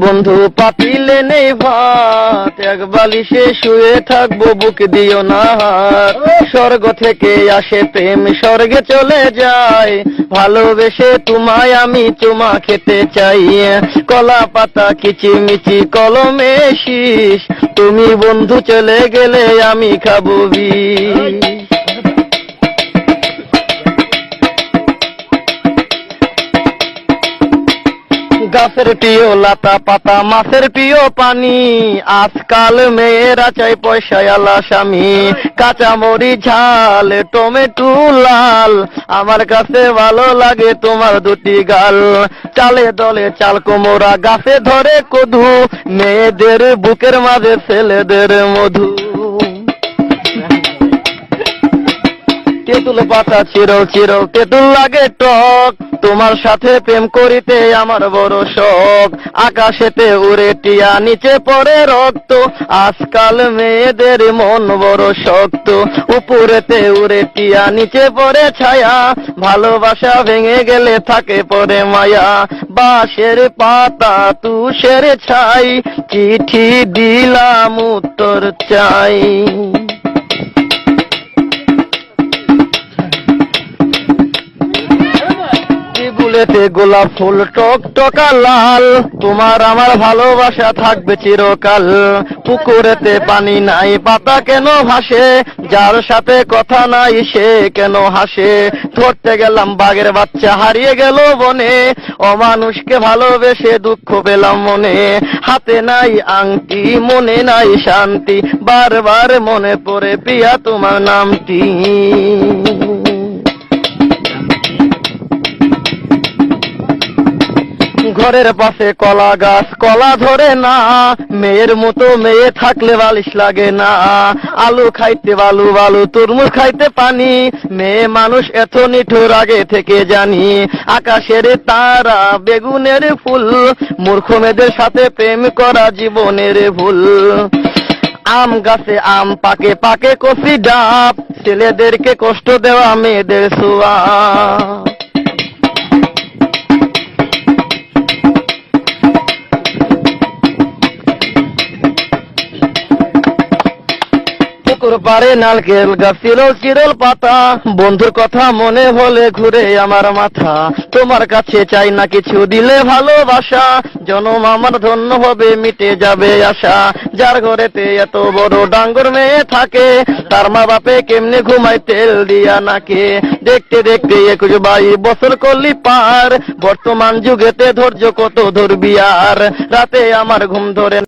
বন্ধু পাতিলে নেই ভাত, এক বালিশে শুয়ে থাকবো, বুক দিও না হাত। স্বর্গ থেকে আসে প্রেম, স্বর্গে চলে যায়, ভালোবেসে তোমায় আমি চুমা খেতে চাই। কলা পাতা কিচিমিচি কলমে শীষ, তুমি বন্ধু চলে গেলে আমি খাবো বিষ। গাছের প্রিয় লাতা পাতা, মাছের প্রিয় পানি, আজকাল মেয়েরা চাই পয়সায় আলা স্বামী। কাঁচামরি ঝাল, টমেটো লাল, আমার কাছে ভালো লাগে তোমার দুটি গাল। চালে দলে চাল কোমরা, গাছে ধরে কদু, মেয়েদের বুকের মাঝে ছেলেদের মধু। তেঁতুল পাতা চিরল চিরল, তেঁতুল লাগে টক, তোমার সাথে প্রেম করিতে আমার বড় শখ। আকাশেতে উড়ে টিয়া, নিচে পড়ে রক্ত, আজকাল মেয়েদের মন বড় শক্ত। উপরেতে উড়ে টিয়া, নিচে পড়ে ছায়া, ভালোবাসা ভেঙে গেলে থাকে পরে মায়া। বাঁশের পাতা তুষের ছাই, চিঠি দিলাম উত্তর চাই। ফুলেতে গোলাপ ফুল টক টকা লাল, তোমার আমার ভালোবাসা থাকবে চিরকাল। পুকুরেতে পানি নাই, পাতা কেন ভাসে, যার সাথে কথা নাই সে কেন হাসে। ধরতে গেলাম বাঘের বাচ্চা, হারিয়ে গেল বনে, অমানুষকে ভালোবেসে দুঃখ পেলাম মনে। হাতে নাই আংটি, মনে নাই শান্তি, বারবার মনে পড়ে প্রিয়া তোমার নামটি। ঘরের পাশে কলা গাছ, কলা ধরে না, মেয়ের মতো মেয়ে থাকলে বালিশ লাগে না। আলু খাইতে বালু বালু, তরমুজ খাইতে পানি, মেয়ে মানুষ এত নিঠুর আগে থেকে জানি। আকাশের তারা, বেগুনের ফুল, মূর্খ মেয়েদের সাথে প্রেম করা জীবনের ভুল। আম গাছে আম পাকে, পাকে কফি ডাব, ছেলেদেরকে কষ্ট দেওয়া মেয়েদের ছোঁয়া। পারে নারকেল গাছ, চিরল চিরল পাতা, বন্ধুর কথা মনে হলে ঘুরে আমার মাথা। তোমার কাছে চাই না কিছু, দিলে ভালোবাসা, জনম আমার ধন্য হবে, মিটে যাবে আশা। যার ঘরেতে এত বড় ডাঙ্গর মেয়ে থাকে, তার মা বাপে কেমনে ঘুমায় তেল দিয়া নাকে। দেখতে দেখতে 21-22 বছর করলি পার, বর্তমান যুগেতে ধৈর্য কত ধরবি আর। রাতে আমার ঘুম ধরে